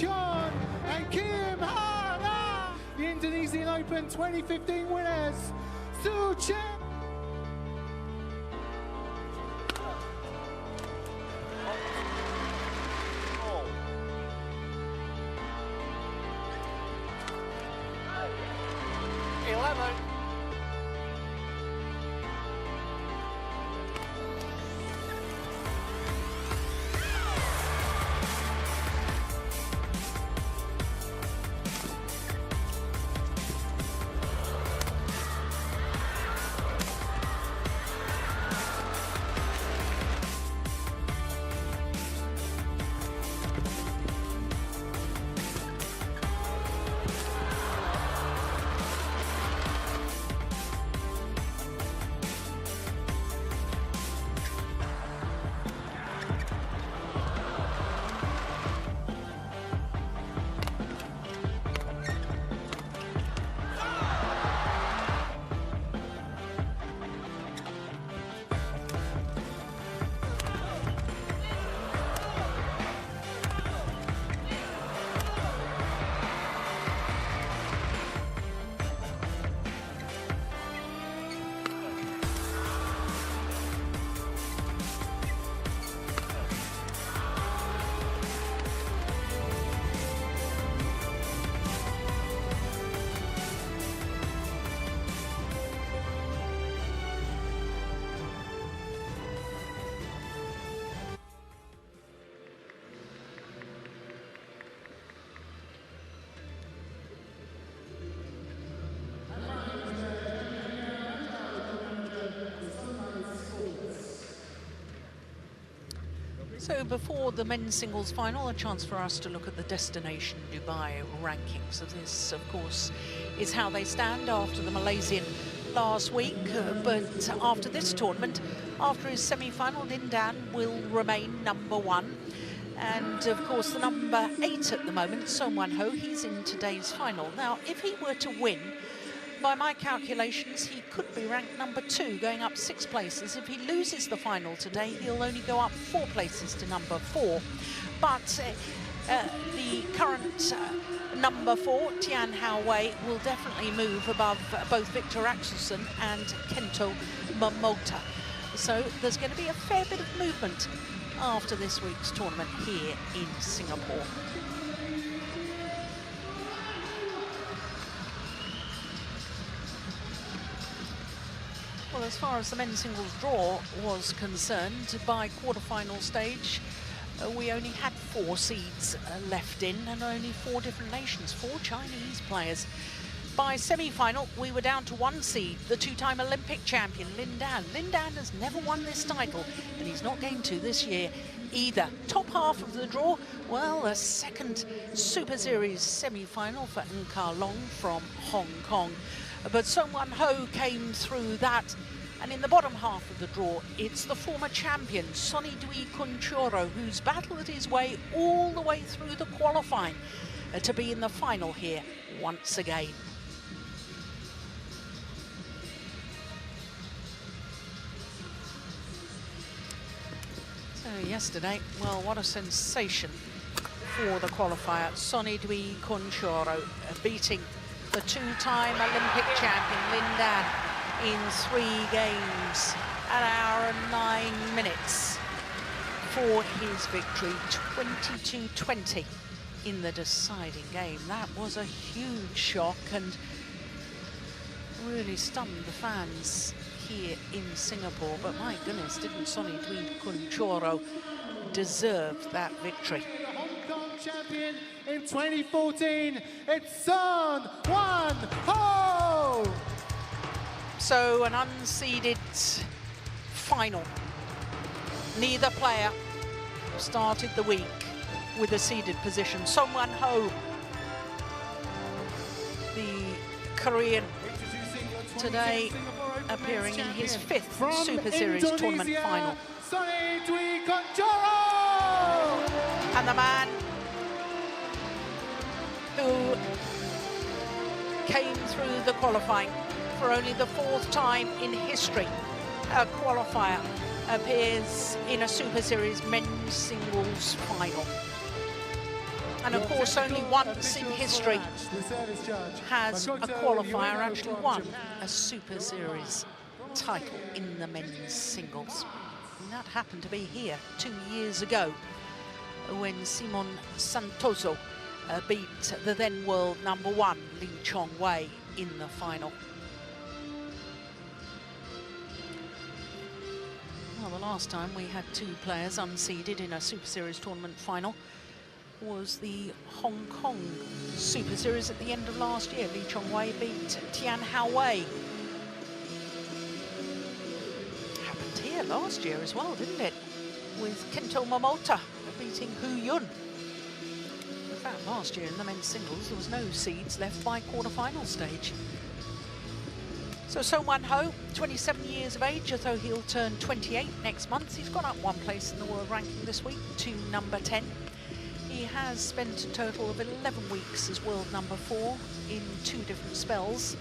Kyon and Kim Hana, the Indonesian Open 2015 winners. Su Chen. So before the men's singles final, a chance for us to look at the Destination Dubai rankings. So this, of course, is how they stand after the Malaysian last week. But after this tournament, after his semi-final, Lin Dan will remain #1. And, of course, the #8 at the moment, Song Wan-ho, he's in today's final. Now, if he were to win, by my calculations, he could be ranked #2, going up 6 places. If he loses the final today, he'll only go up 4 places to #4. But the current #4, Tian Hao-wei, will definitely move above both Victor Axelsen and Kento Momota. So there's going to be a fair bit of movement after this week's tournament here in Singapore. Well, as far as the men's singles draw was concerned, by quarter-final stage, we only had 4 seeds left in, and only 4 different nations, 4 Chinese players. By semi-final, we were down to 1 seed, the 2-time Olympic champion, Lin Dan. Lin Dan has never won this title, and he's not going to this year either. Top half of the draw, well, a second Super Series semi-final for Ng Long from Hong Kong. But Song Wan-ho came through that. And in the bottom half of the draw, it's the former champion, Sony Kuncoro, who's battled his way all the way through the qualifying to be in the final here once again. So yesterday, well, what a sensation for the qualifier. Sony Kuncoro beating the 2-time Olympic champion, Lin Dan, in 3 games, an hour and 9 minutes for his victory, 22-20 in the deciding game. That was a huge shock and really stunned the fans here in Singapore. But my goodness, didn't Sony Kuncoro deserve that victory? Hong Kong champion in 2014, it's Song Wan-ho! So an unseeded final. Neither player started the week with a seeded position. Song Wan-ho, the Korean, today appearing in his 5th Super Series tournament final. And the man who came through the qualifying for only the 4th time in history, a qualifier appears in a Super Series men's singles final. And of course, only once in history has a qualifier actually won a Super Series title in the men's singles. And that happened to be here 2 years ago when Simon Santoso beat the then world #1 Lee Chong-wei in the final. Well, the last time we had 2 players unseeded in a Super Series tournament final was the Hong Kong Super Series at the end of last year. Lee Chong-wei beat Tian Hao-wei. Happened here last year as well, didn't it? With Kento Momota beating Hu Yun. In fact, last year in the men's singles, there was no seeds left by quarter-final stage. So Song Wan-ho, 27 years of age, although he'll turn 28 next month. He's gone up 1 place in the world ranking this week to number 10. He has spent a total of 11 weeks as world #4 in 2 different spells.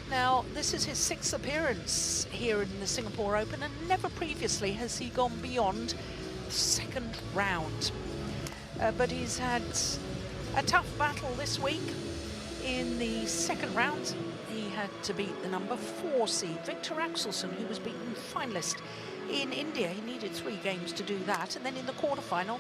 Now, this is his 6th appearance here in the Singapore Open, and never previously has he gone beyond the 2nd round. But he's had a tough battle this week. In the 2nd round, he had to beat the #4 seed, Victor Axelsen, who was beaten finalist in India. He needed 3 games to do that. And then in the quarterfinal,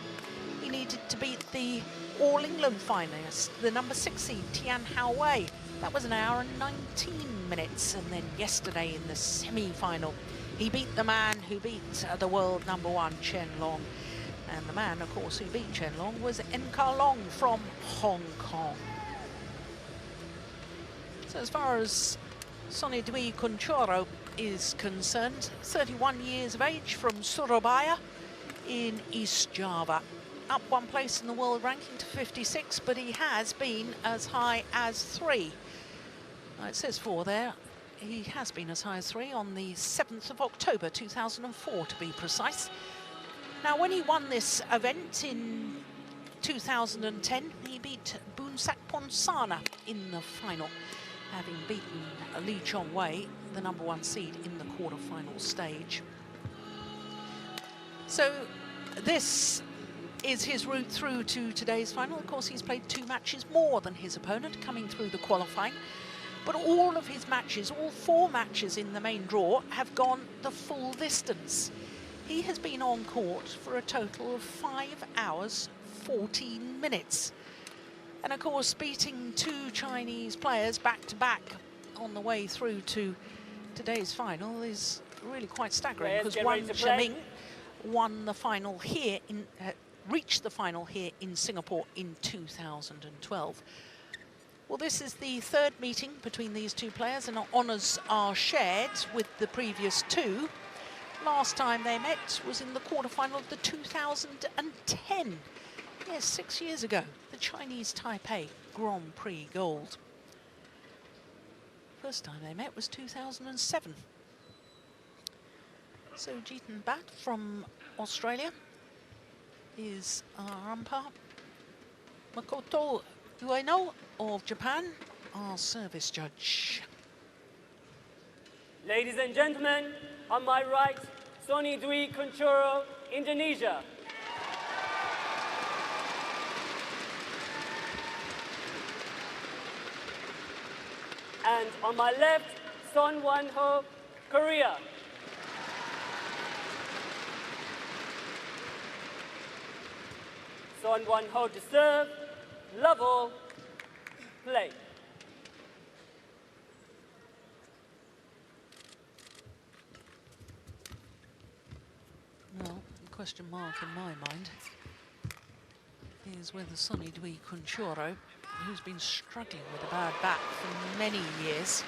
he needed to beat the All England finalist, the #6 seed, Tian Hao-wei. That was 1 hour and 19 minutes. And then yesterday in the semi-final, he beat the man who beat the world #1, Chen Long. And the man, of course, who beat Chen Long was N-Ka Long from Hong Kong. So as far as Sony Dwi Kuncoro is concerned, 31 years of age from Surabaya in East Java. Up 1 place in the world ranking to 56, but he has been as high as 3. It says 4 there. He has been as high as 3 on the 7th of October 2004 to be precise. Now, when he won this event in 2010, he beat Boonsak Ponsana in the final, having beaten Lee Chong-wei, the #1 seed, in the quarter-final stage. So this is his route through to today's final. Of course, he's played 2 matches more than his opponent coming through the qualifying, but all of his matches, all 4 matches in the main draw, have gone the full distance. He has been on court for a total of 5 hours, 14 minutes. And of course, beating 2 Chinese players back-to-back on the way through to today's final is really quite staggering, because Wang Zhiming won the final here in reached the final here in Singapore in 2012. Well, this is the 3rd meeting between these 2 players, and honours are shared with the previous 2. Last time they met was in the quarterfinal of the 2010. Yes, 6 years ago, the Chinese Taipei Grand Prix Gold. First time they met was 2007. So Jeetan Bhatt from Australia is our umpire. Makoto Ueno of Japan, our service judge. Ladies and gentlemen, on my right, Sony Dwi Kuncoro, Indonesia. And on my left, Son Wan-ho, Korea. Son Wan-ho to serve, level, play. Well, the question mark in my mind is whether Sony Dwi Kuncoro, who's been struggling with a bad back for many years,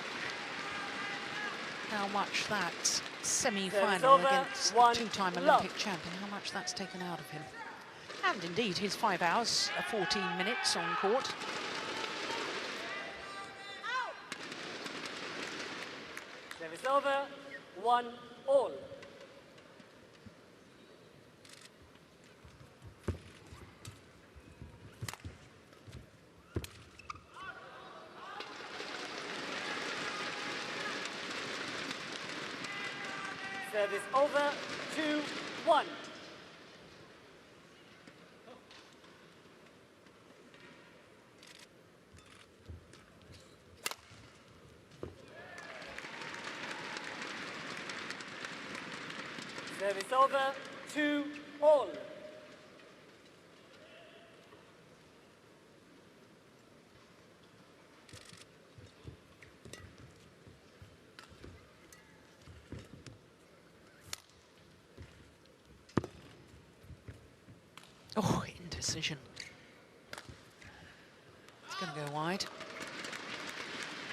how much that semi-final against the 2-time Olympic champion, how much that's taken out of him. And indeed, his 5 hours, 14 minutes on court. Service over, 1-all. Service over, 2-1. Service over, 2-all. Oh, indecision. It's going to go wide.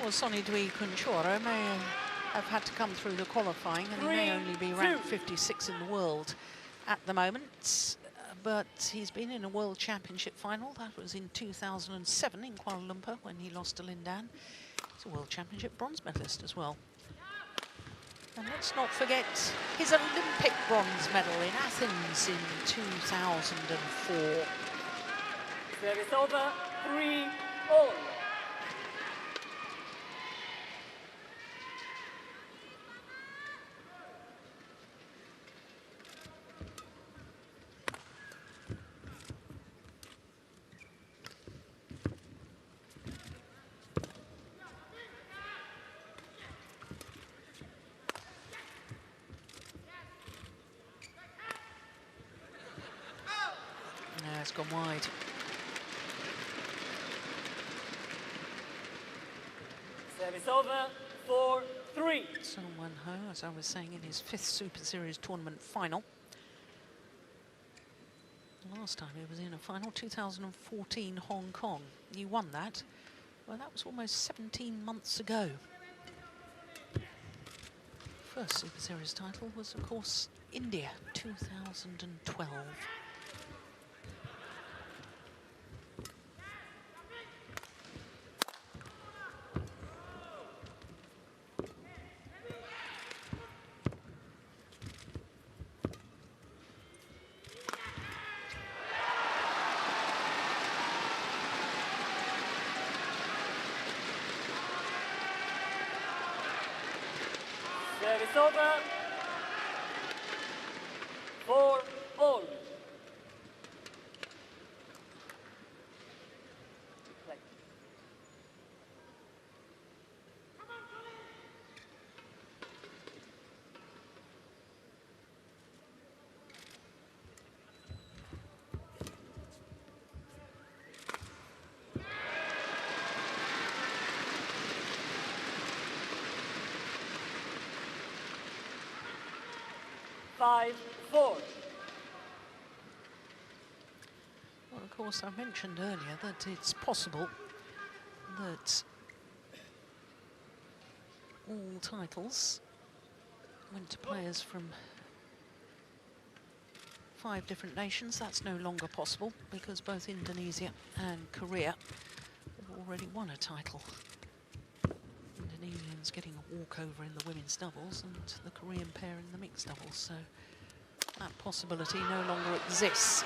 Well, Sony Kuncoro may have had to come through the qualifying, and he may only be ranked 56 in the world at the moment. But he's been in a World Championship final. That was in 2007 in Kuala Lumpur when he lost to Lindan. He's a World Championship bronze medalist as well. And let's not forget his Olympic bronze medal in Athens in 2004. Service over, 3-all. No, it's gone wide. Service over, 4-3. Song Wan-ho, as I was saying, in his 5th Super Series tournament final. Last time he was in a final, 2014 Hong Kong. He won that. Well, that was almost 17 months ago. First Super Series title was, of course, India, 2012. Service over, 4-all. Play. 5-4. Well, of course, I mentioned earlier that it's possible that all titles went to players from 5 different nations. That's no longer possible because both Indonesia and Korea have already won a title. Indonesians getting a walkover in the women's doubles and the Korean pair in the mixed doubles, so that possibility no longer exists.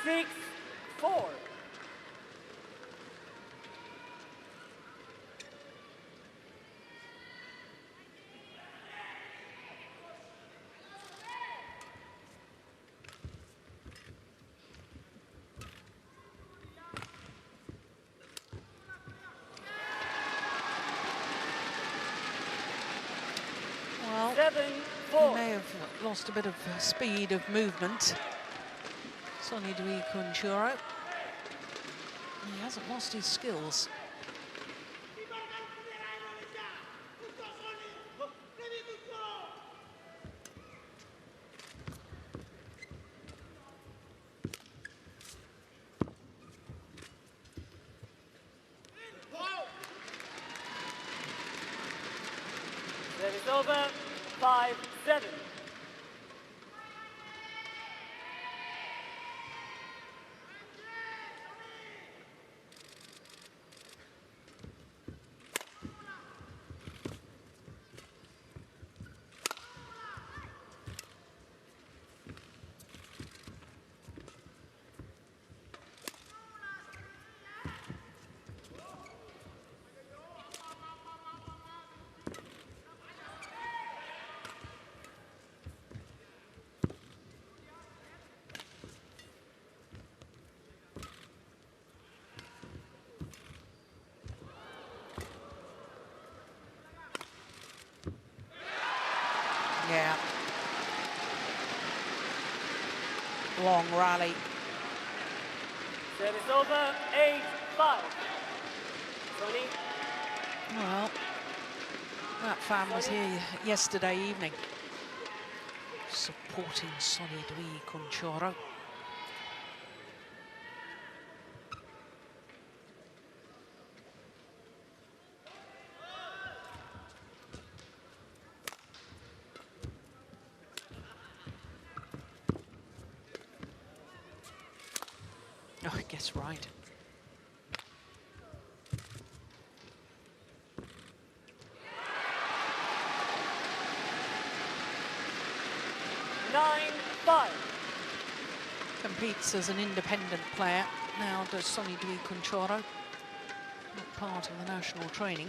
Six, 4. Well, 7-4. he may have lost a bit of speed of movement. Sony Kuncoro. He hasn't lost his skills. Service over, 5-7. long rally. Service over, 8-5. Sony. Well, that fan was here yesterday evening, supporting Sony Kuncoro. Oh, I guess right. Competes as an independent player. Now does Sony Kuncoro, not part of the national training.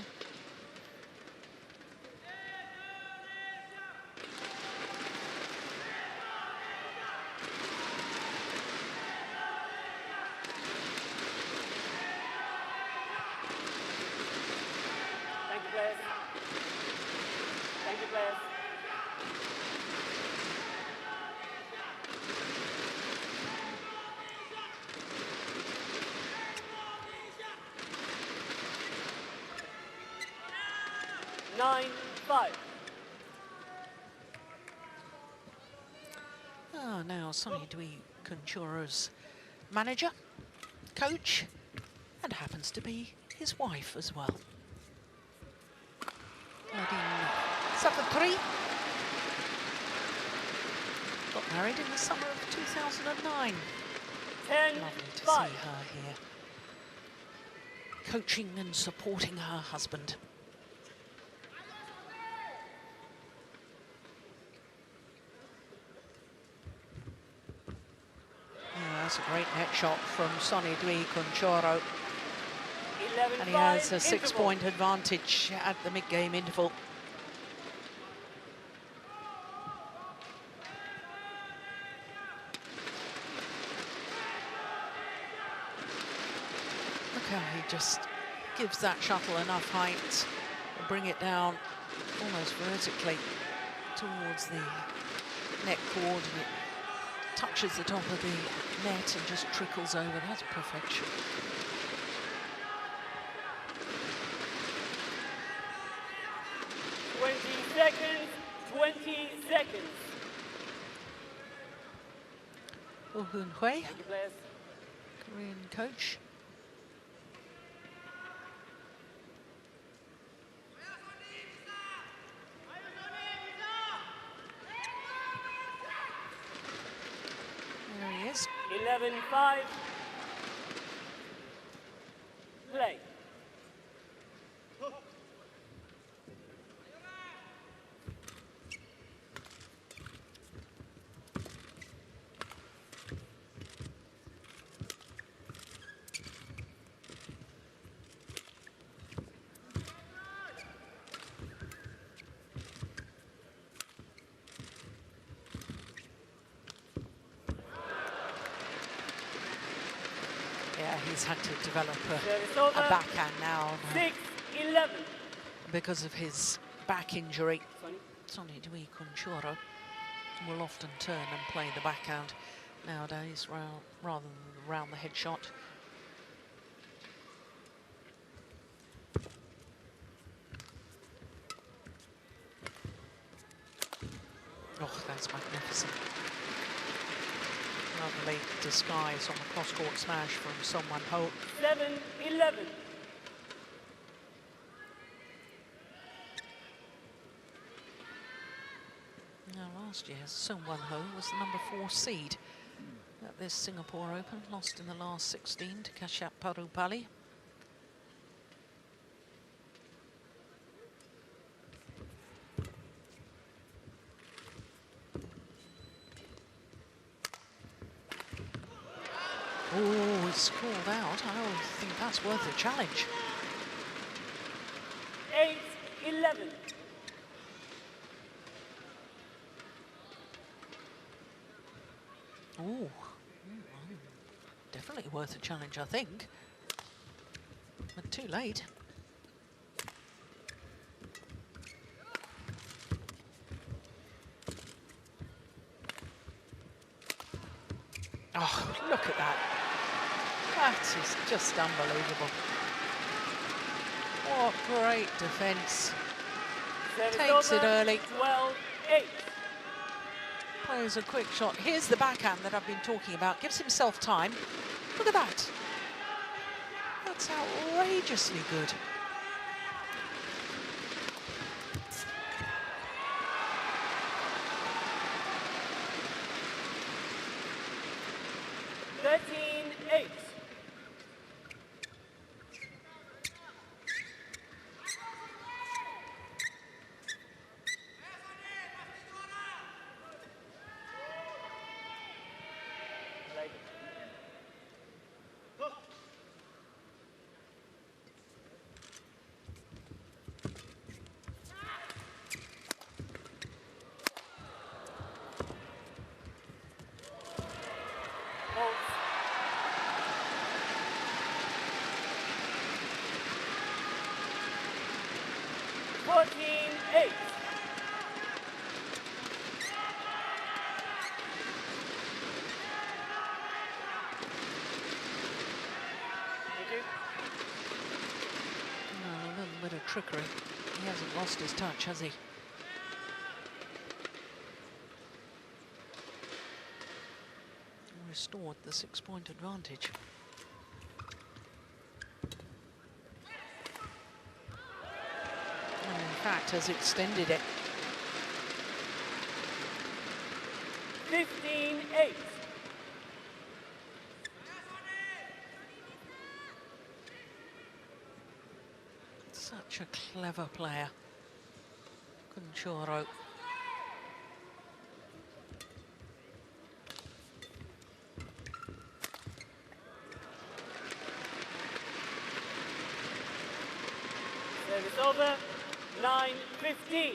Thank you, players. Thank you, players. Now Sony Kuncoro's manager, coach, and happens to be his wife as well. Nadine Safatri got married in the summer of 2009. 10-5. Lovely to see her here, coaching and supporting her husband. That's a great net shot from Sony Kuncoro. And he has a 6-point advantage at the mid-game interval. Look how he just gives that shuttle enough height and bring it down almost vertically towards the net coordinate. Touches the top of the net and just trickles over. That's perfection. Twenty seconds. Oh Hun-Hui, Thank you, players. Korean coach. There he is. 11-5. Play. He's had to develop a backhand now 6-11. because of his back injury. Sony Kuncoro will often turn and play the backhand nowadays rather than round the head shot. Oh, that's magnificent. Lovely disguise on the cross-court smash from Song Wan-ho. 7-11. Now, last year, Song Wan-ho was the number 4 seed at this Singapore Open, lost in the last 16 to Kashyap Parupalli. Oh, it's called out. I don't think that's worth a challenge. 8-11. Oh, definitely worth a challenge, I think. But too late. Oh, look at that. That is just unbelievable. What great defence. Takes it early. 12-8. Plays a quick shot. Here's the backhand that I've been talking about. Gives himself time. Look at that. That's outrageously good. Trickery. He hasn't lost his touch, has he? Restored the 6-point advantage. And in fact has extended it. 15-8. Such a clever player, Kuncoro. Service over, 9-15.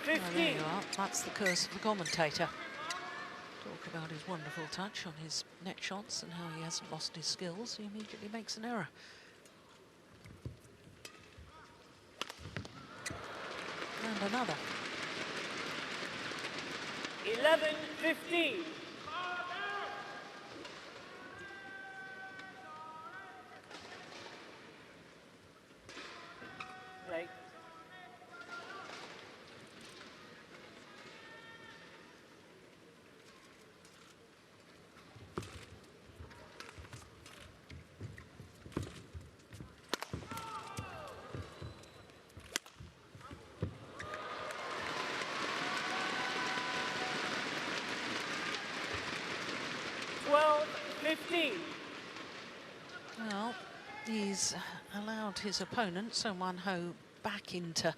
Well, there you are. That's the curse of the commentator. Talk about his wonderful touch on his net shots and how he hasn't lost his skills. He immediately makes an error. And another. 11-15. Play. Well, he's allowed his opponent, Son Wan-ho, back into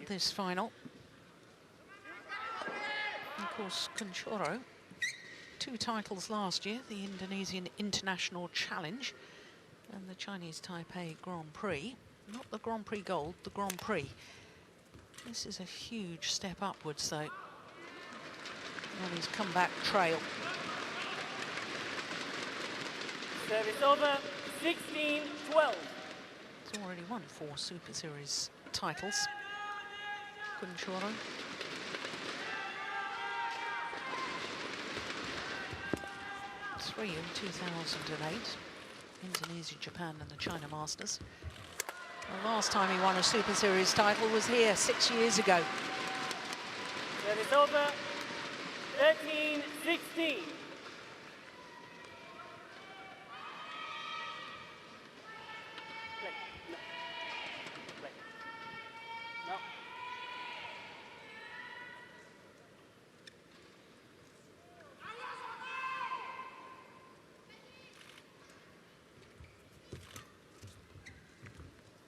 this final. Of course, Kuncoro, 2 titles last year, the Indonesian International Challenge and the Chinese Taipei Grand Prix. Not the Grand Prix Gold, the Grand Prix. This is a huge step upwards, though, on his comeback trail. Service over, 16-12. He's already won 4 Super Series titles, Kuncoro. Three in 2008, Indonesia, Japan and the China Masters. The last time he won a Super Series title was here 6 years ago. Service over, 13-16.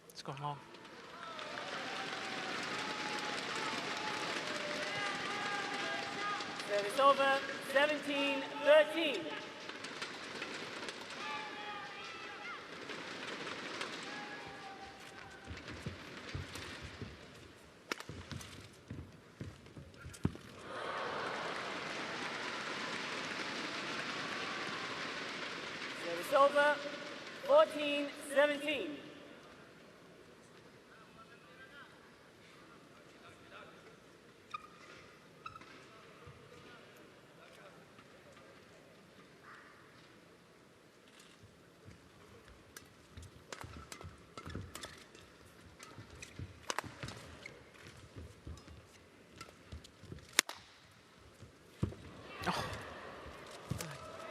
It's gone long. Service over, 17-13. over, 14-17.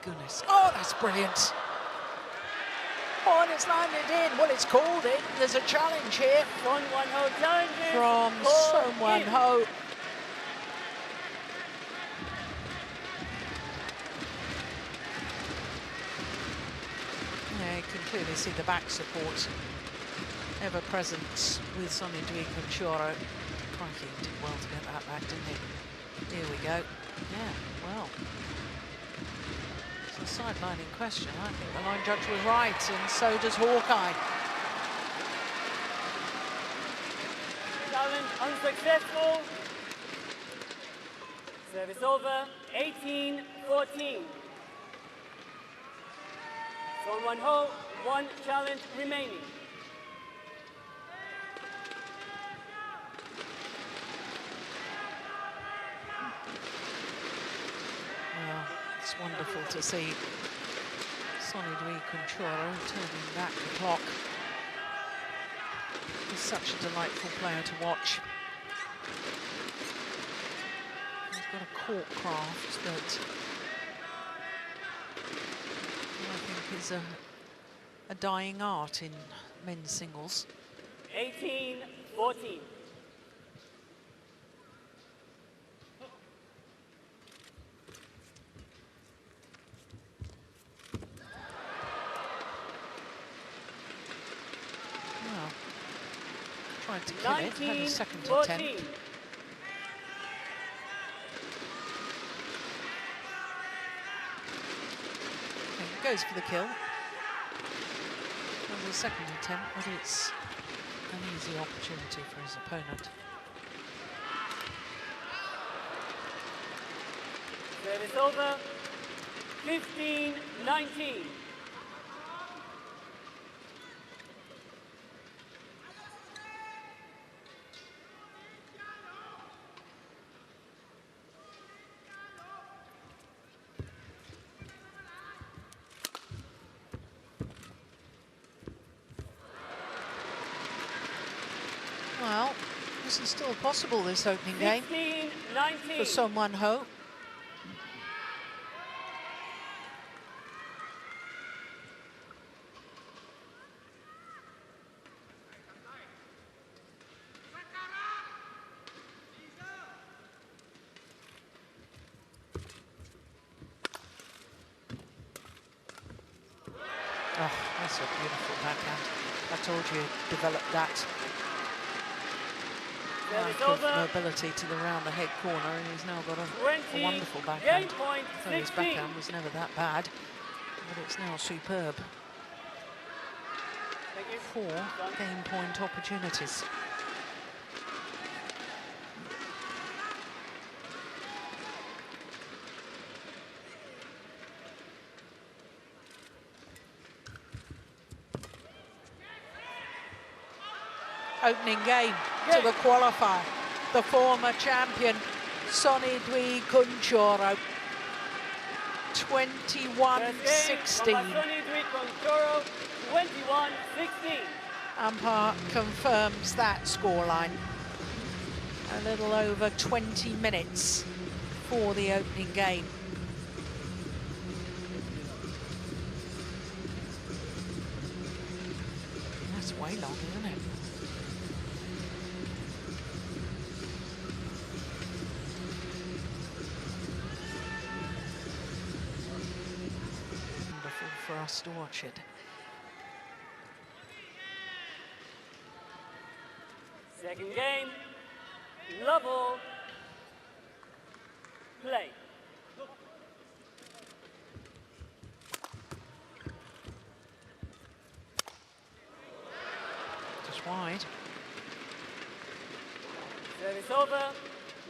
Goodness. Oh, that's brilliant. Oh, and it's landed in. Well, it's called in. There's a challenge here Son Wan-ho challenges. from KOR Son Wan-ho. Yeah, you can clearly see the back support ever present with Sonny Kuncoro. Crikey, he did well to get that back, didn't he? Here we go. Yeah, well. The sideline in question. I think the line judge was right, and so does Hawkeye. Challenge unsuccessful. Service over, 18-14. Son Wan-ho, 1 challenge remaining. Well, it's wonderful to see Sonny Kuncoro turning back the clock. He's such a delightful player to watch. He's got a court craft that I think is a dying art in men's singles. 18-14. Tried to kill it, had a second 19-14. attempt. And he goes for the kill. That was a second attempt, but it's an easy opportunity for his opponent. Service over, 15-19. Well, this is still possible, this opening game 15-19. for Son Wan-ho. Oh, that's a beautiful backhand. I told you, developed that. Lack of mobility to the round the head corner, and he's now got a wonderful backhand. So his backhand was never that bad, but it's now superb. 4 game point opportunities. Opening game to the qualifier. The former champion, Sonny Kuncoro. 21-16. Kuncoro, 21-16. Umpire confirms that scoreline. A little over 20 minutes for the opening game. That's way long, isn't it? Wonderful for us to watch it. Second game, level, play. Just wide. Service over,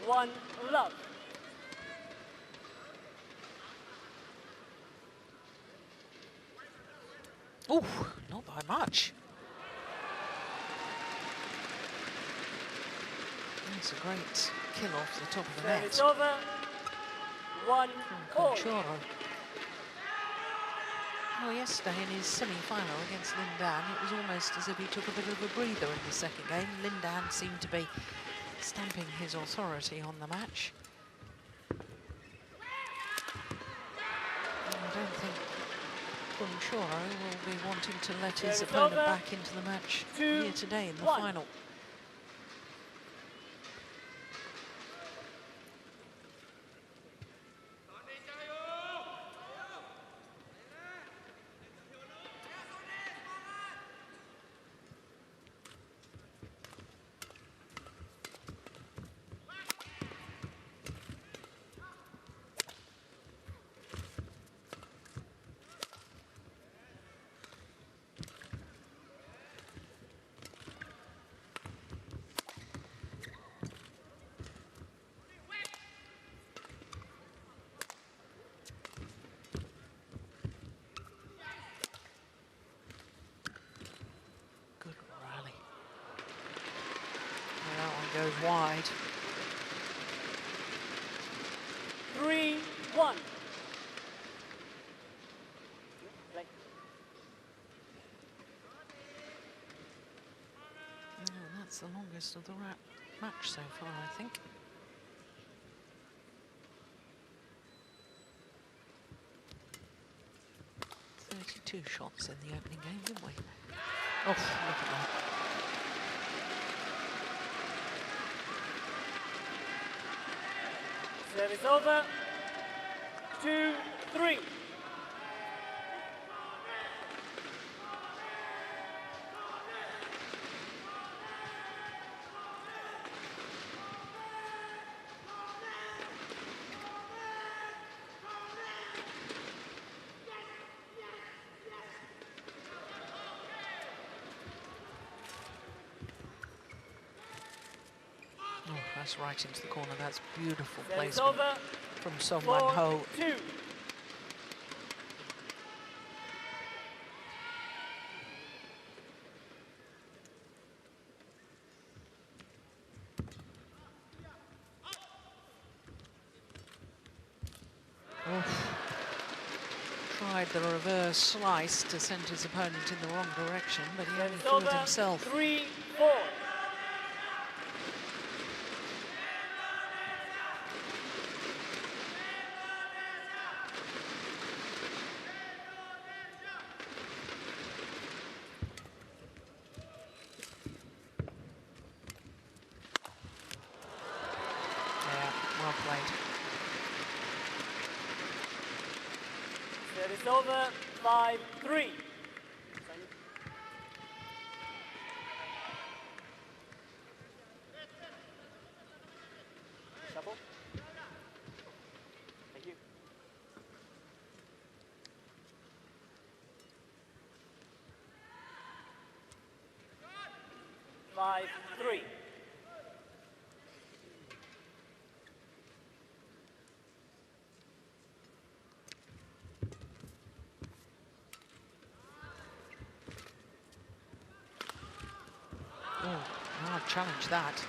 1 love. Oh, not by much. That's a great kill off the top of the net. It's over. 1 all. Kuncoro. Well, yesterday in his semi-final against Lindan, it was almost as if he took a bit of a breather in the second game. Lindan seemed to be stamping his authority on the match. I don't think Kuncoro will be wanting to let his opponent back into the match here today in the final. Goes wide. 3-1. Play. That's the longest of the match so far, I think. Two shots in the opening game, didn't we? Oh, look at that. Service over. 2-3. That's right into the corner. That's beautiful Service placement over. from Son Wan-ho. 4-2. Tried the reverse slice to send his opponent in the wrong direction, but he only Service fooled over. himself. 3-4. Well played. Service over. 5-3. Shuffle. Thank you. 5-3. Oh, I'll challenge that.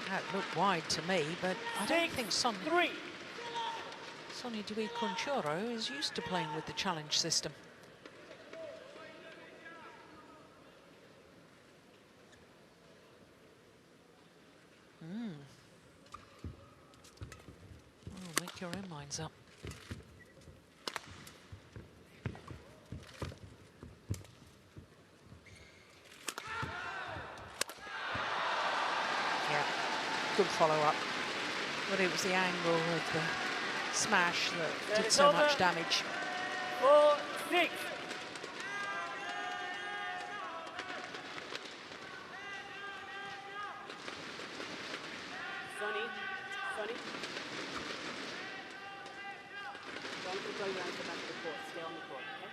That looked wide to me, but I don't think Sony Kuncoro is used to playing with the challenge system. Oh, make your own minds up. Good follow-up, but it was the angle of the smash that did so much damage. 4-6. Sony. Don't control your answer back to the court. Stay on the court, okay?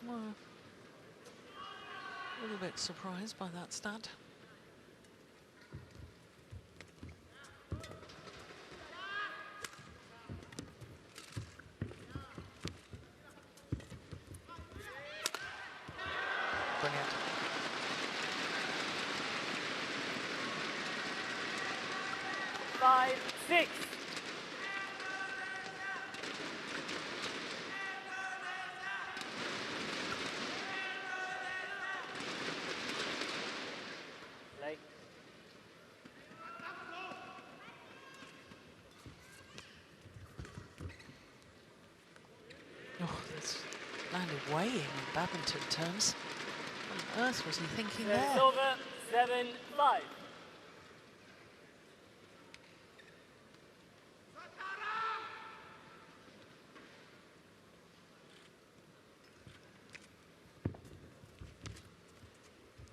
Well, a little bit surprised by that stat. 5-6. Play. Oh, that's landed way in badminton terms. What on earth was he thinking Service there? over. 7-5.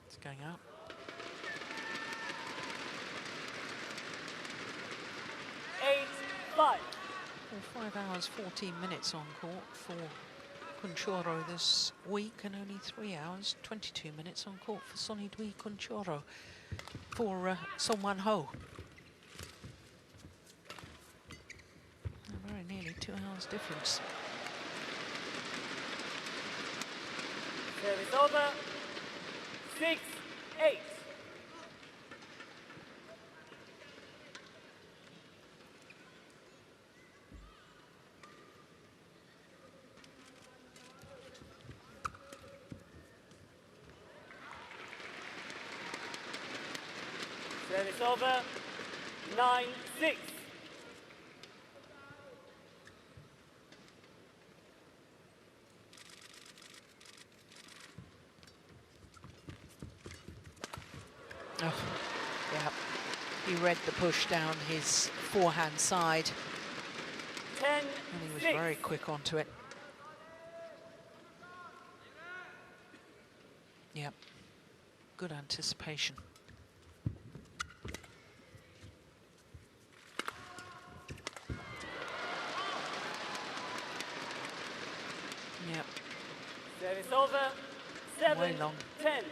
It's going out. 8-5. Well, 5 hours, 14 minutes on court for Kuncoro this week, and only 3 hours, 22 minutes on court for Sony Kuncoro for Song Wan-ho. Very nearly 2 hours difference. Service over. 6-8. Service over. 9-6. Oh, yeah. He read the push down his forehand side, 10-6. and he was very quick onto it. Yep. Good anticipation. Yep. Service over. Way long. 7-10.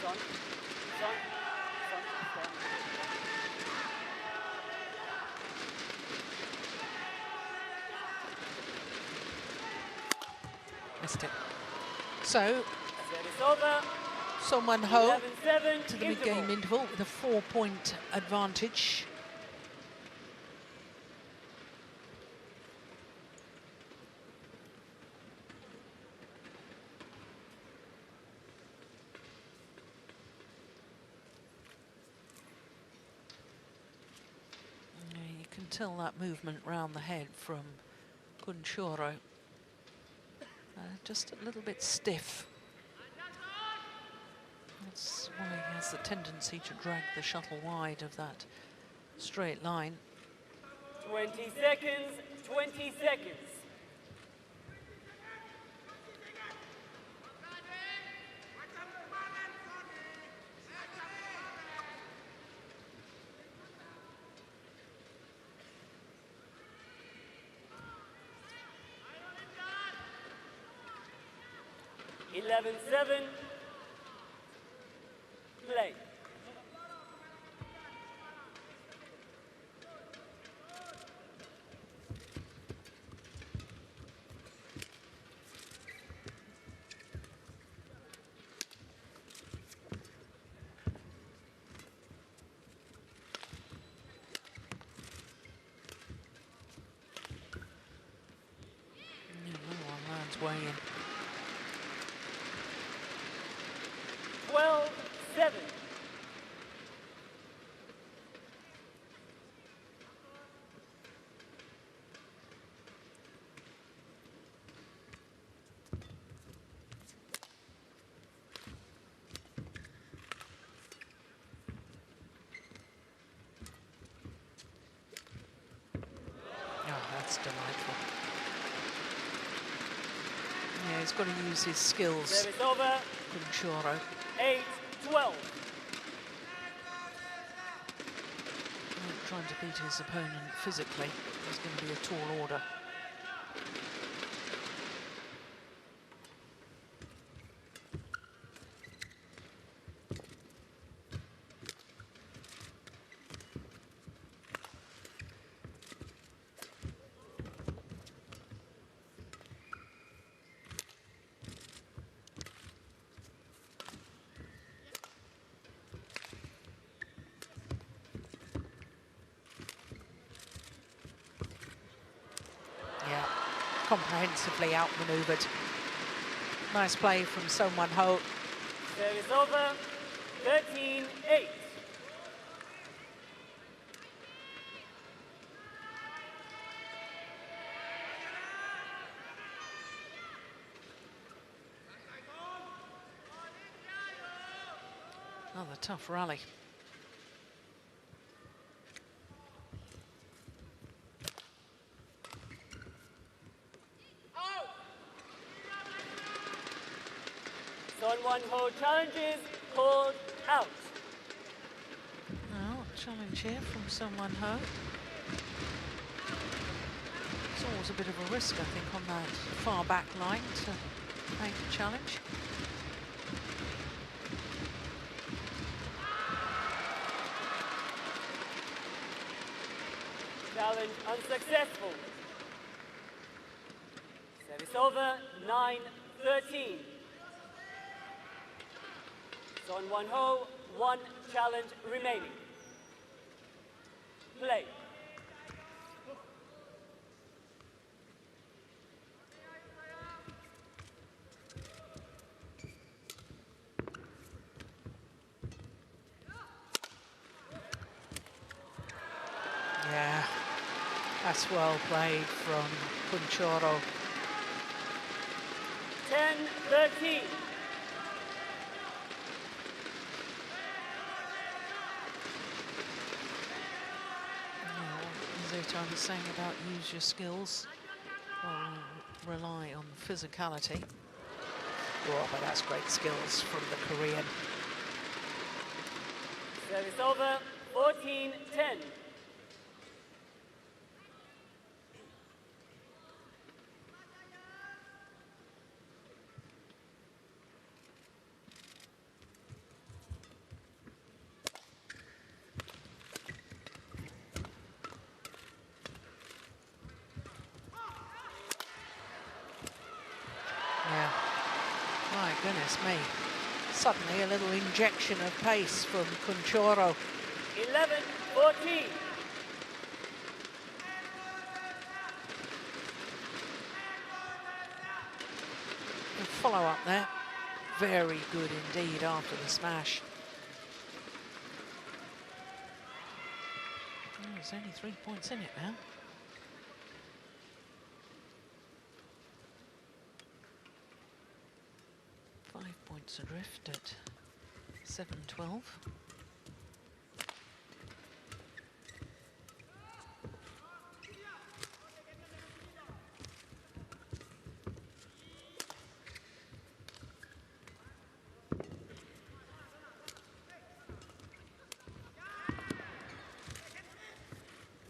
Son. Missed it. So, Service over. Song Wan-ho 11-7 to the mid-game interval with a 4-point advantage. Yeah, you can tell that movement round the head from Kuncoro. Just a little bit stiff. That's why he has the tendency to drag the shuttle wide of that straight line. 20 seconds. 20 seconds. Eleven, 7. Play. Yeah, another one lands way in. 12-7. Oh, that's delightful. Yeah, he's got to use his skills, Service over. Kuncoro. 8-12. Not trying to beat his opponent physically. It's going to be a tall order. comprehensively outmaneuvered. Nice play from Son Wan-ho. Service over, 13-8. Another tough rally. Son Wan-ho challenges called out. Now, challenge here from Son Wan-ho. It's always a bit of a risk, I think, on that far back line to make a challenge. Challenge unsuccessful. Service over, 9-13. Son Wan-ho, 1 challenge remaining. Play. Yeah, that's well played from Kuncoro. 10-13. Zoltan was saying about use your skills, or rely on physicality. Oh, but that's great skills from the Korean. Service over, 14-10. Yeah, my goodness me. Suddenly a little injection of pace from Kuncoro. 11-14. The follow-up there, very good indeed after the smash. Oh, there's only 3 points in it now. Points adrift at 7-12.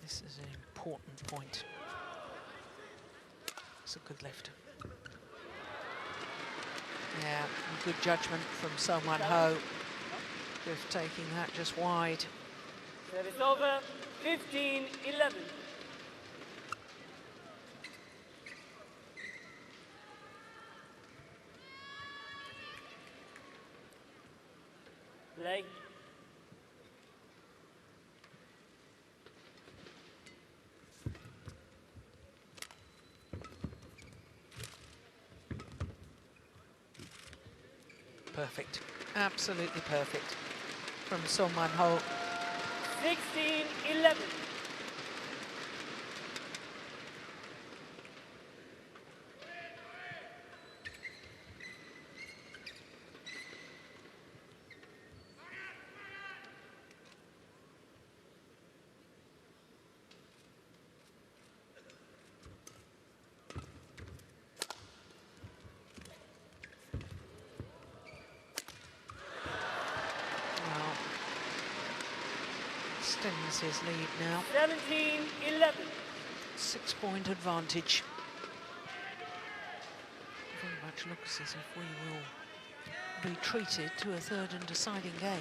This is an important point. It's a good lift. Yeah, good judgment from Son Wan-ho. Just taking that just wide. Service over, 15-11. Play. Perfect, absolutely perfect from Son Wan-ho. 16-11. Extends his lead now. 17-11. 6-point advantage. Very much looks as if we will be treated to a third and deciding game.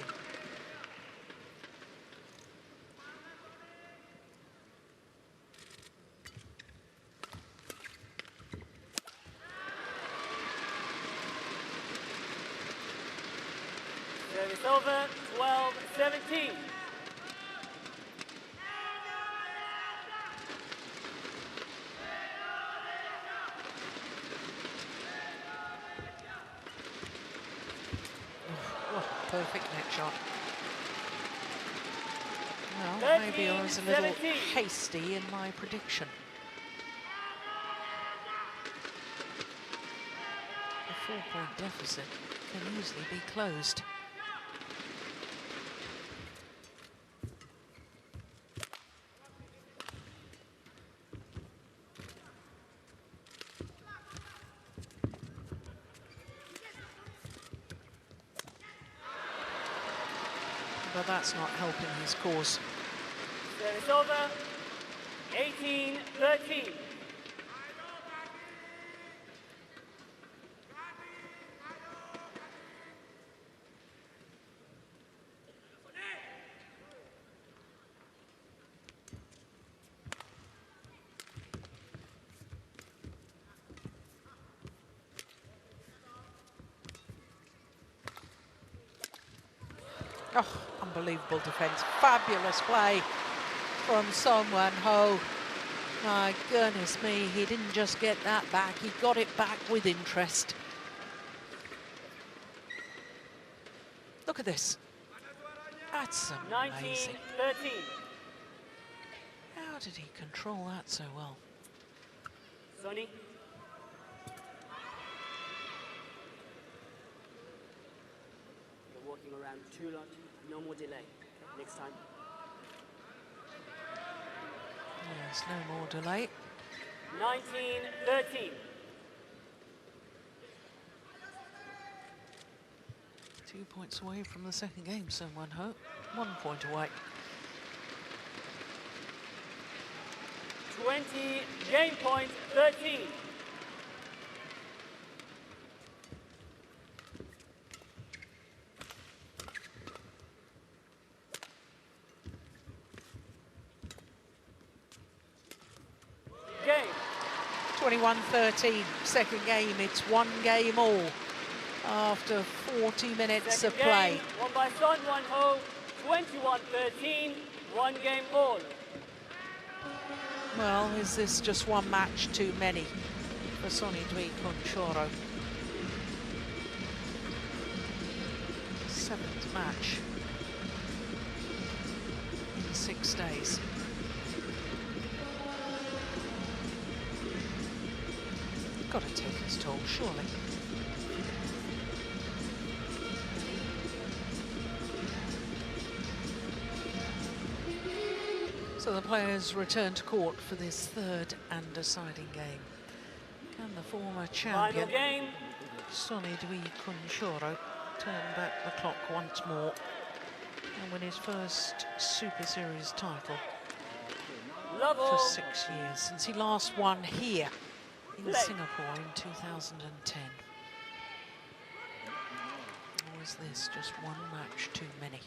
Service over, 12-17. perfect net shot. Well, maybe I was a little hasty in my prediction. The 4-point deficit can easily be closed. But that's not helping his cause. Service over. 18-13. Oh, unbelievable defence. Fabulous play from Son Wan-ho. My goodness me, he didn't just get that back, he got it back with interest. Look at this. That's amazing. 19-13. How did he control that so well? Sony. You're walking around too long. No more delay. Next time. Yes, no more delay. 19-13. 2 points away from the second game, Son Wan-ho. 1 point away. 20, game point 13. Game. 21-13, second game. It's 1 game all after 40 minutes Second of play. game, won by Son Wan-ho, 21-13, 1 game all. Well, is this just one match too many for Sony Kuncoro? 7th match in 6 days. Got to take its toll, surely. So the players return to court for this third and deciding game. Can the former champion, Final game. Sony Kuncoro, turn back the clock once more and win his first Super Series title for 6 years, since he last won here in Singapore in 2010. Or is this just one match too many?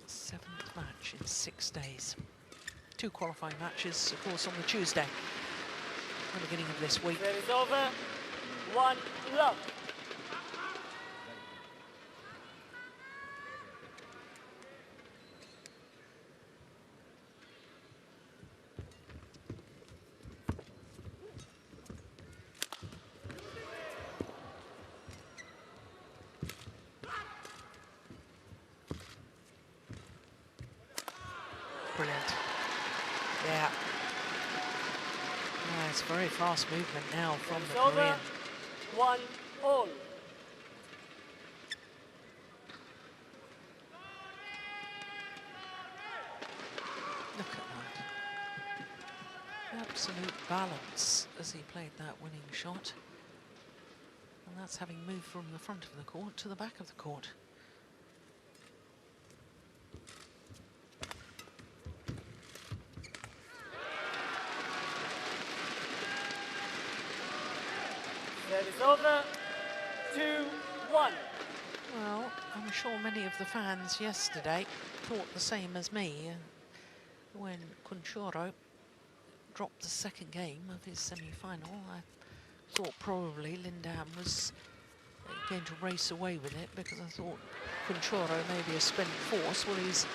7th match in 6 days. 2 qualifying matches, of course, on the Tuesday, at the beginning of this week. Service over. 1 love. Brilliant. Yeah. It's very fast movement now from the Over. Korean. 1 all. Look at that. Absolute balance as he played that winning shot. And that's having moved from the front of the court to the back of the court. Service over. 2-1. Well, I'm sure many of the fans yesterday thought the same as me when Kuncoro dropped the second game of his semi-final. I thought probably Lindam was going to race away with it, because I thought Kuncoro may be a spent force. Well, he's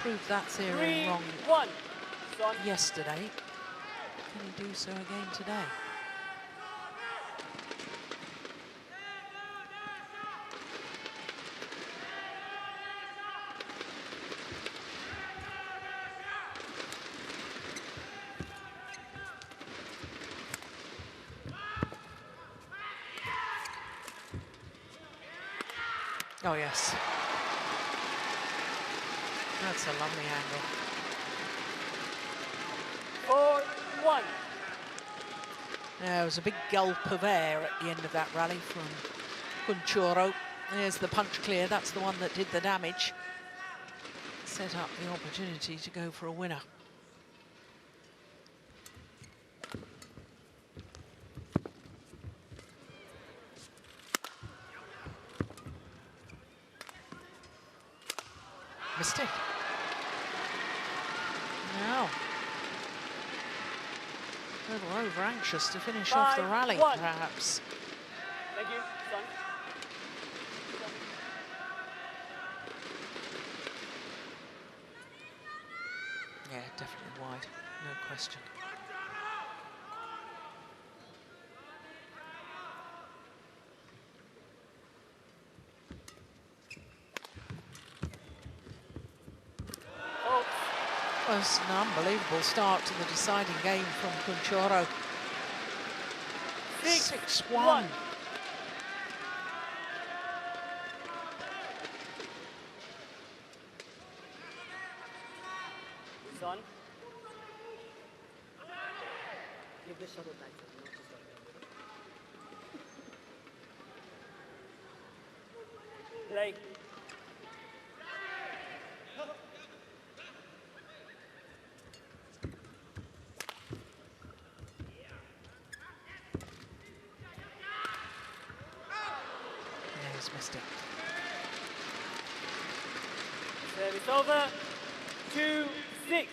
proved that theory wrong 3-1. Son. yesterday. Can he do so again today? Oh, yes. That's a lovely angle. 4-1. There was a big gulp of air at the end of that rally from Kuncoro. There's the punch clear. That's the one that did the damage. Set up the opportunity to go for a winner. Mistake. Now, a little over anxious to finish off the rally, 5-1. perhaps. Thank you, son. Yeah, definitely wide, no question. Oh, Well, it's an unbelievable start to the deciding game from Kuncoro. 6-1. son. Give the shuttle back to him, not just like that. Play. Yeah, he's missed it. Service over. 2-6.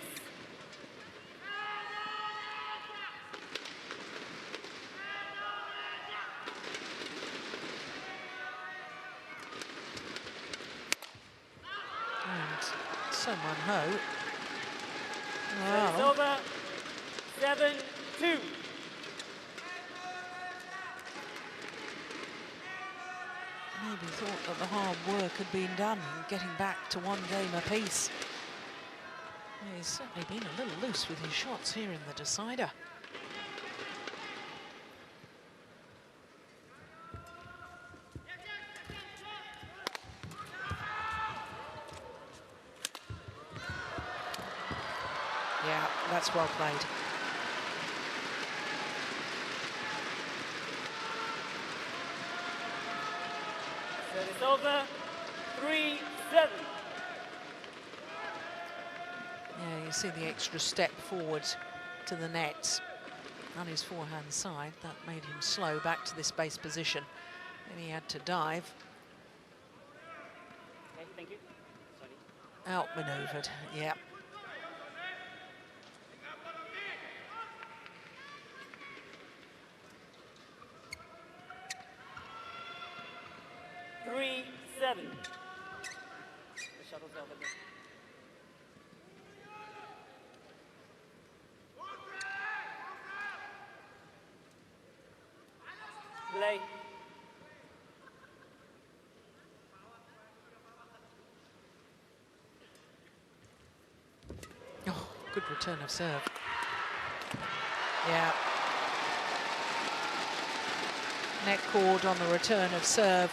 And Son Ho. Service Wow. over. 7-2. Maybe thought that the hard work had been done in getting back to one game apiece. He's certainly been a little loose with his shots here in the decider. Yeah, that's well played. Service over. 3-7. Yeah, you see the extra step forward to the net on his forehand side. That made him slow back to this base position. Then he had to dive. Okay, thank you. Sorry. Outmaneuvered, yeah. Three, 7. The shuttle's over there. Play. Oh, good return of serve. Yeah. Net cord on the return of serve.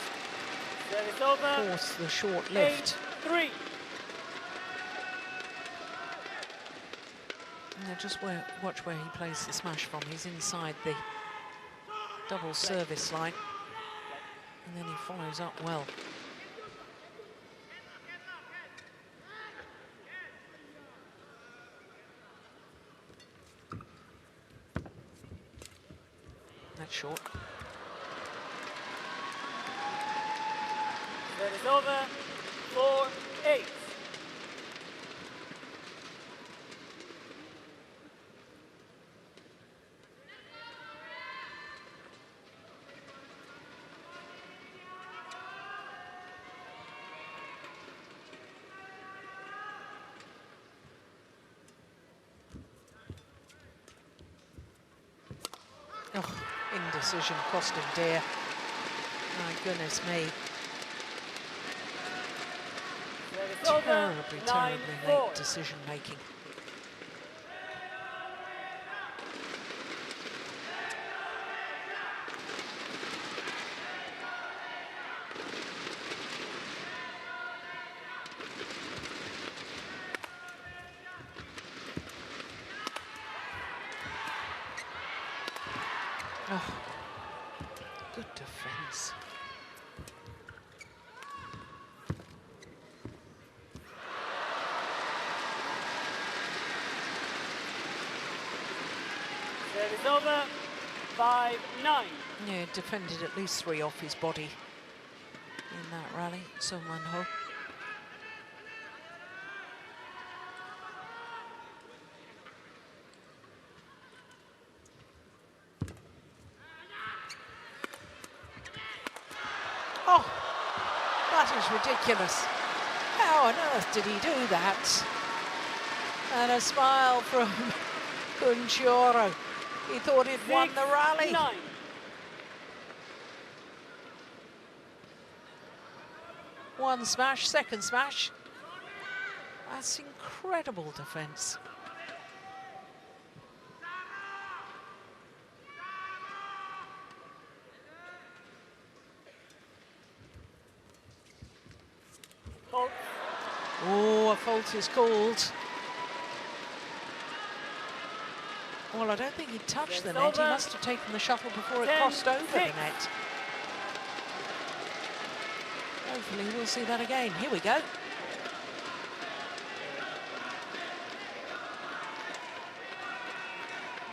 Service over. Force the short lift. 8-3. Now just watch where he plays the smash from. He's inside the double service line. And then he follows up well. That's short. Service over. 4-8. Oh, indecision cost him dear. My goodness me. Service over. Terribly, terribly 9-4. late decision making. Oh, good defence. Service over, 5-9. Yeah, defended at least 3 off his body in that rally, Song Man-ho. Oh, that is ridiculous. How on earth did he do that? And a smile from Kuncoro. He thought he'd won the rally. 6-9. One smash, second smash. That's incredible defence. Fault. Oh, a fault is called. Well, I don't think he touched the net. He must have taken the shuttle before it crossed over the net. Hopefully we'll see that again. Here we go.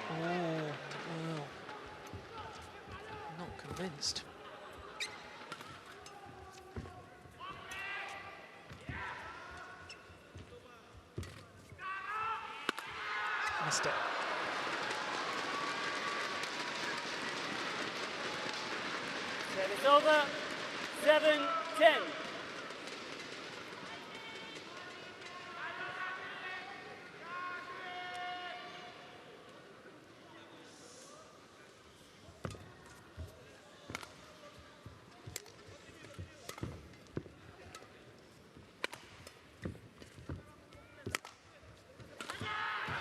Oh, well, not convinced. Missed it. Service over, 7-10.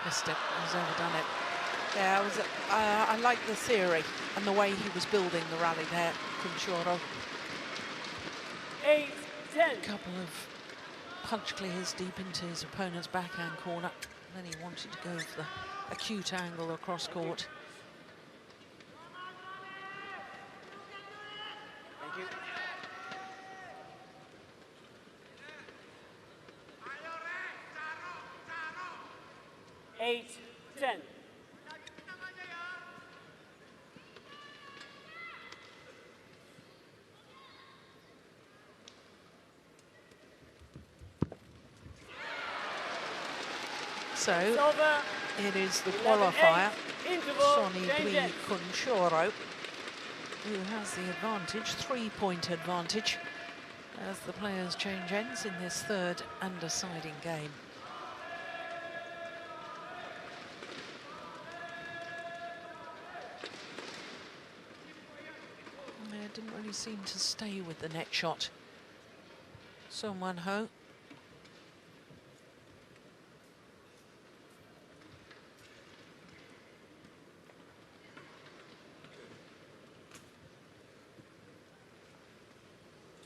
Missed it. He's overdone it. Yeah, I like the theory and the way he was building the rally there, Kuncoro. 8-10. A couple of punch clears deep into his opponent's backhand corner. Then he wanted to go for the acute angle across court. Thank you. Eight, 10. So Over. it is the 11-8. qualifier, Interval. Sony Changes. Kuncoro, who has the advantage, 3-point advantage, as the players change ends in this third and deciding game. Didn't really seem to stay with the net shot. Song Man-ho.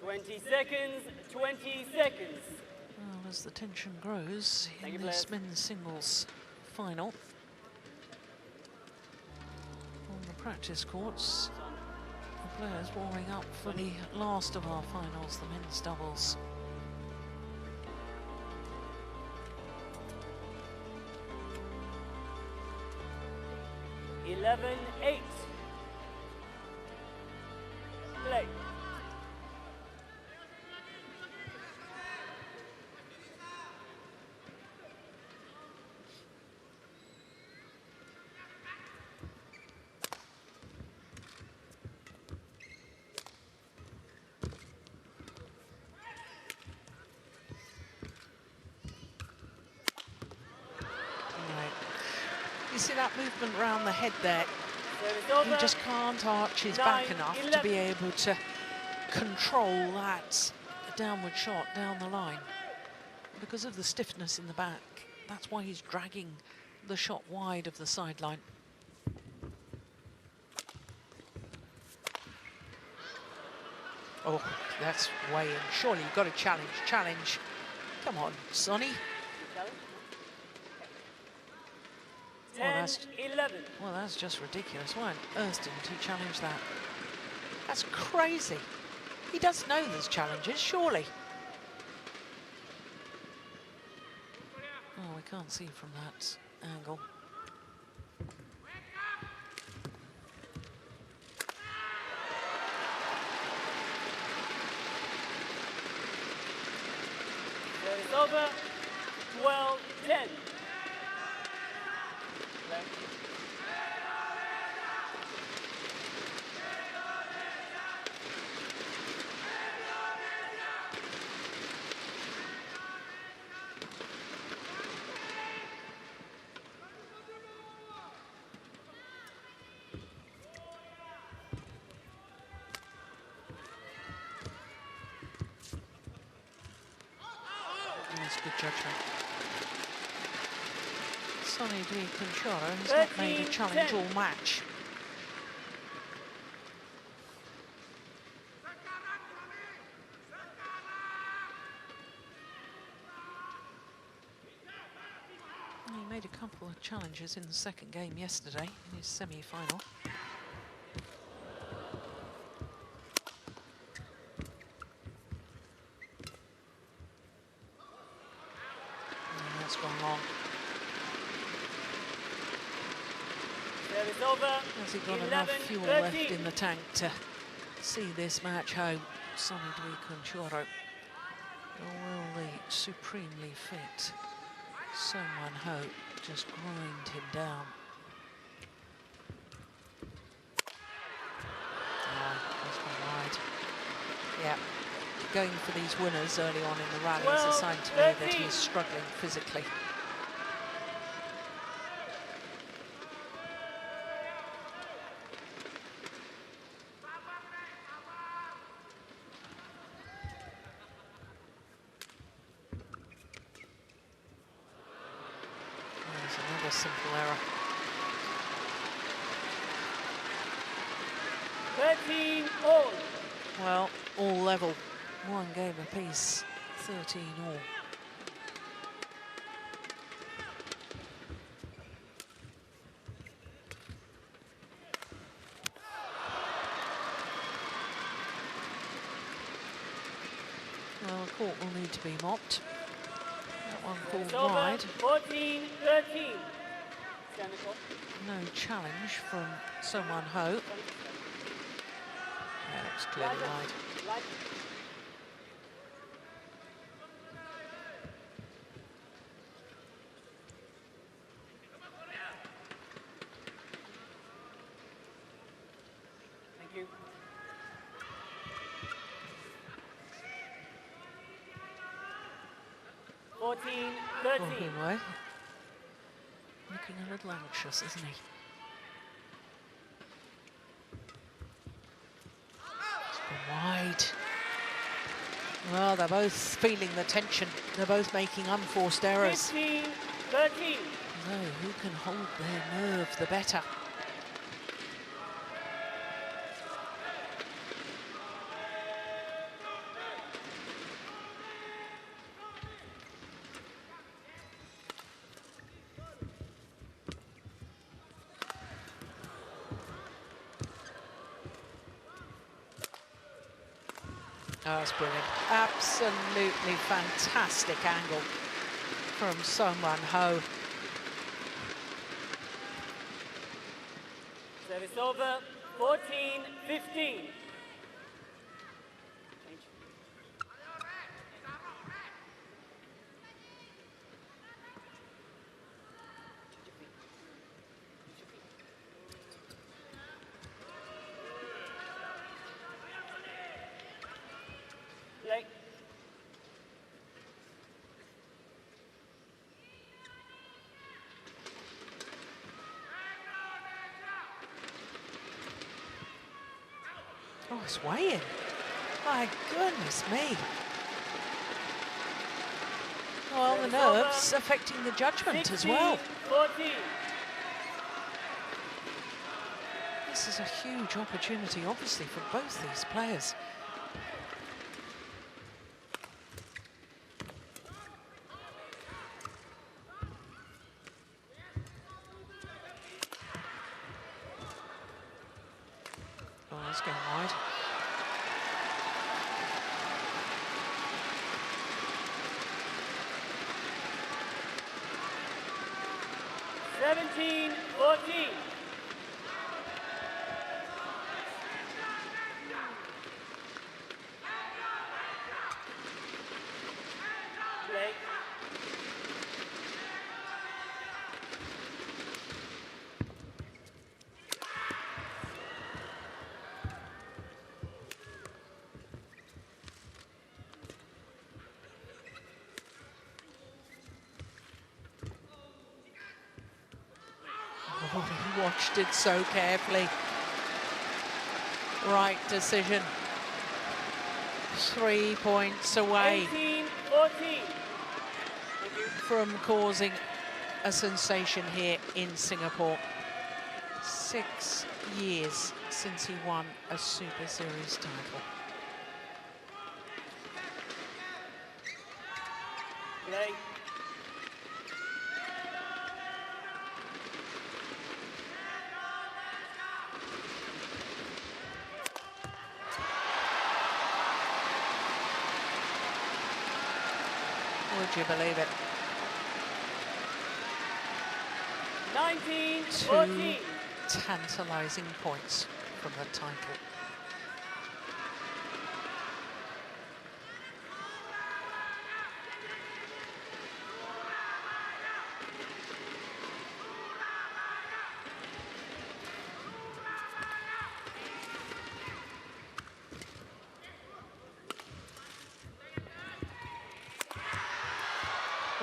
Twenty seconds. Well, as the tension grows Thank in you, this players. men's singles final on the practice courts, the players warming up for the last of our finals, the men's doubles. Eleven, 8. Play. You see that movement around the head there? Service He over. just can't arch his back 9, enough to 11. be able to control that downward shot down the line. Because of the stiffness in the back, that's why he's dragging the shot wide of the sideline. Oh, that's way in. Surely you've got to challenge. Come on, Sonny. 10-11. Well, that's just ridiculous. Why on earth didn't he challenge that? That's crazy. He does know there's challenges, surely. Oh, we can't see from that angle. It's over. 12-10. That's good judgment. Sony Kuncoro has not made a challenge all match. He made a couple of challenges in the second game yesterday in his semi-final. That's gone long. It's over. Has he got enough fuel left in the tank to see this match home? Sony Kuncoro. Or will the supremely fit Someone Ho just grind him down? That's gone wide. Yeah, going for these winners early on in the rally is a sign to me that he's struggling physically. Another simple error. 13 all. Well, all level. One game apiece. 13 all. Well, the court will need to be mopped. That one called wide. 14-13. No challenge from Someone Ho. Yeah, it's clearly wide. Thank you. Oh, 14-13. anyway. Looking a little anxious, isn't he? It's gone wide. Well, they're both feeling the tension. They're both making unforced errors. 15-13. No, who can hold their nerve the better? Oh, that's brilliant. Absolutely fantastic angle from Someone Ho. Service over. 14-15. Leg. Oh, it's weighing. My goodness me. Well, the nerves affecting the judgment as well. 14. This is a huge opportunity, obviously, for both these players. That's going wide. Seventeen, 14. Play. Oh, he watched it so carefully. Right decision. 3 points away 18, 14. from causing a sensation here in Singapore. 6 years since he won a Super Series title. Play. Would you believe it? 19, 2 14. tantalising points from the title.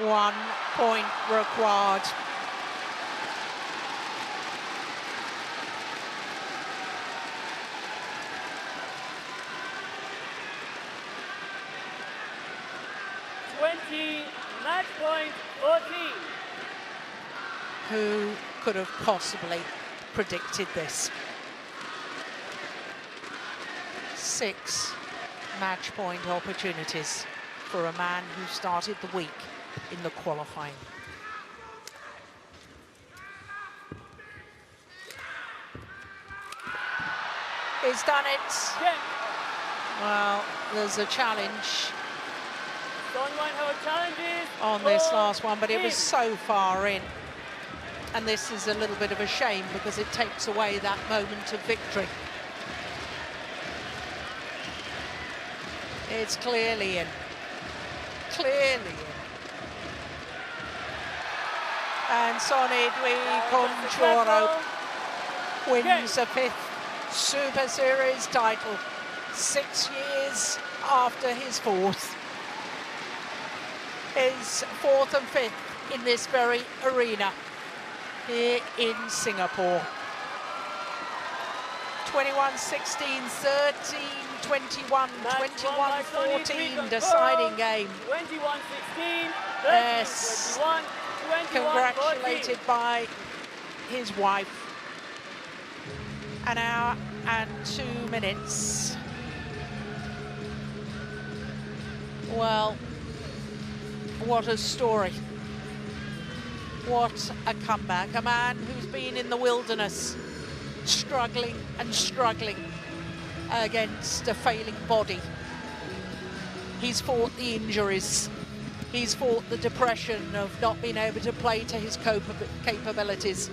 One point required. Match point 14. Who could have possibly predicted this? 6 match point opportunities for a man who started the week in the qualifying. He's done it. Yeah. Well, there's a challenge Don't mind how challenges on this for last one, but it was him. so far in. And this is a little bit of a shame because it takes away that moment of victory. It's clearly in. Clearly in. And Sony Kuncoro wins a 5th Super Series title, 6 years after his 4th. His 4th and 5th in this very arena here in Singapore. 21-16, 13-21, 21-14 deciding game. 21-16, Yes. 21-14. Congratulated by his wife. An hour and 2 minutes. Well, what a story. What a comeback. A man who's been in the wilderness, struggling and struggling against a failing body. He's fought the injuries. He's fought the depression of not being able to play to his capabilities.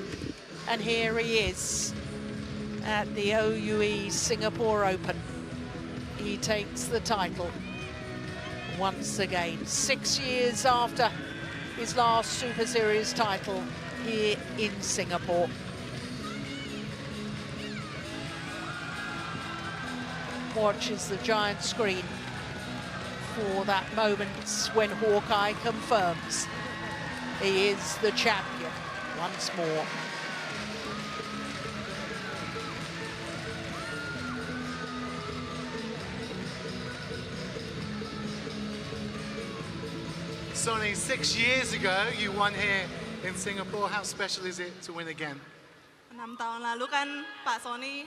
And here he is at the OUE Singapore Open. He takes the title once again, 6 years after his last Super Series title here in Singapore. Watches the giant screen for that moment when Hawkeye confirms he is the champion once more. Sony, 6 years ago, you won here in Singapore. How special is it to win again? 6 tahun lalu kan Pak Sony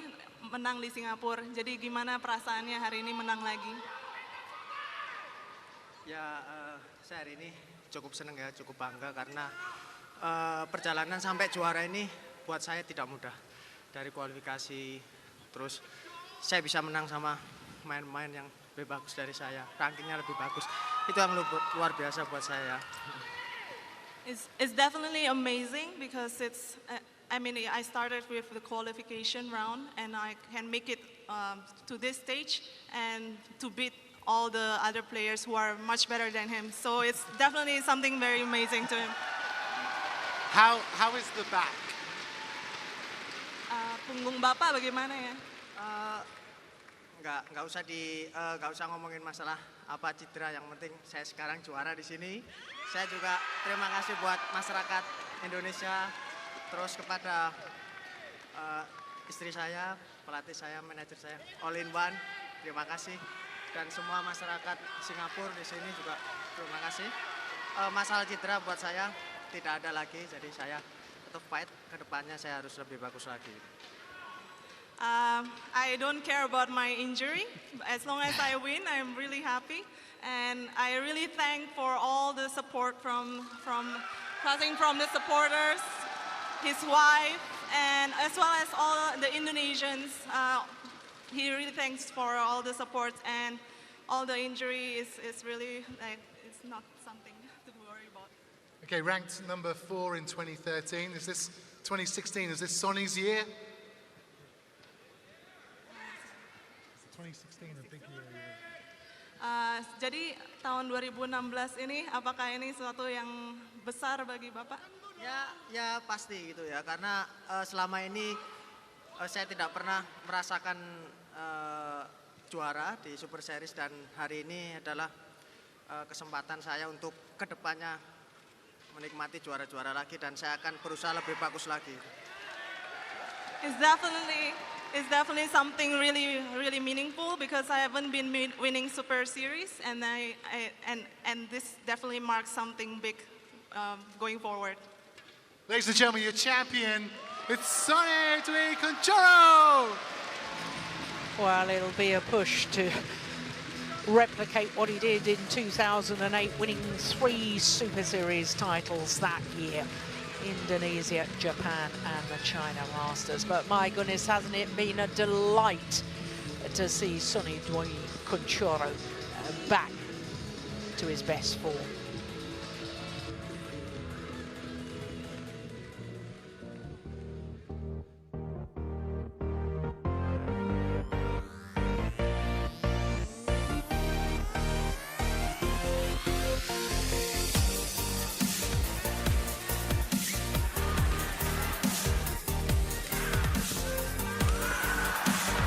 menang di Singapura. Jadi gimana perasaannya hari ini menang lagi? Ya, saya hari ini cukup senang ya, cukup bangga karena perjalanan sampai juara ini buat saya tidak mudah. Dari kualifikasi, terus saya bisa menang sama main-main yang lebih bagus dari saya, rankingnya lebih bagus. Itu yang luar biasa buat saya. It's definitely amazing because it's, I mean, I started with the qualification round and I can make it to this stage and to beat all the other players who are much better than him. So it's definitely something very amazing to him. How is the back? Punggung Bapak bagaimana ya? Nggak usah ngomongin masalah apa cedera, yang penting saya sekarang juara di sini. Saya juga terima kasih buat masyarakat Indonesia, terus kepada istri saya, pelatih saya, manajer saya, all in one, terima kasih. Dan semua masyarakat Singapura di sini juga terima kasih. Masalah cedera buat saya tidak ada lagi, jadi saya tetap fight, ke depannya saya harus lebih bagus lagi. I don't care about my injury. As long as I win, I'm really happy. And I really thank for all the support from the supporters, his wife, and as well as all the Indonesians. He really thanks for all the support, and all the injury is really like, it's not something to worry about. Okay, ranked number 4 in 2013. Is this 2016? Is this Sony's year? 2016, a big year. Jadi tahun 2016 ini, apakah ini sesuatu yang besar bagi Bapak? Ya pasti gitu ya, karena selama ini saya tidak pernah merasakan juara di Super Series, dan hari ini adalah kesempatan saya untuk kedepannya menikmati juara-juara lagi, dan saya akan berusaha lebih bagus lagi. It's definitely something really meaningful because I haven't been winning Super Series, and and this definitely marks something big going forward. Ladies and gentlemen, your champion, it's Sony Kuncoro! Well, it'll be a push to replicate what he did in 2008, winning 3 Super Series titles that year. Indonesia, Japan and the China Masters. But my goodness, hasn't it been a delight to see Sony Kuncoro back to his best form.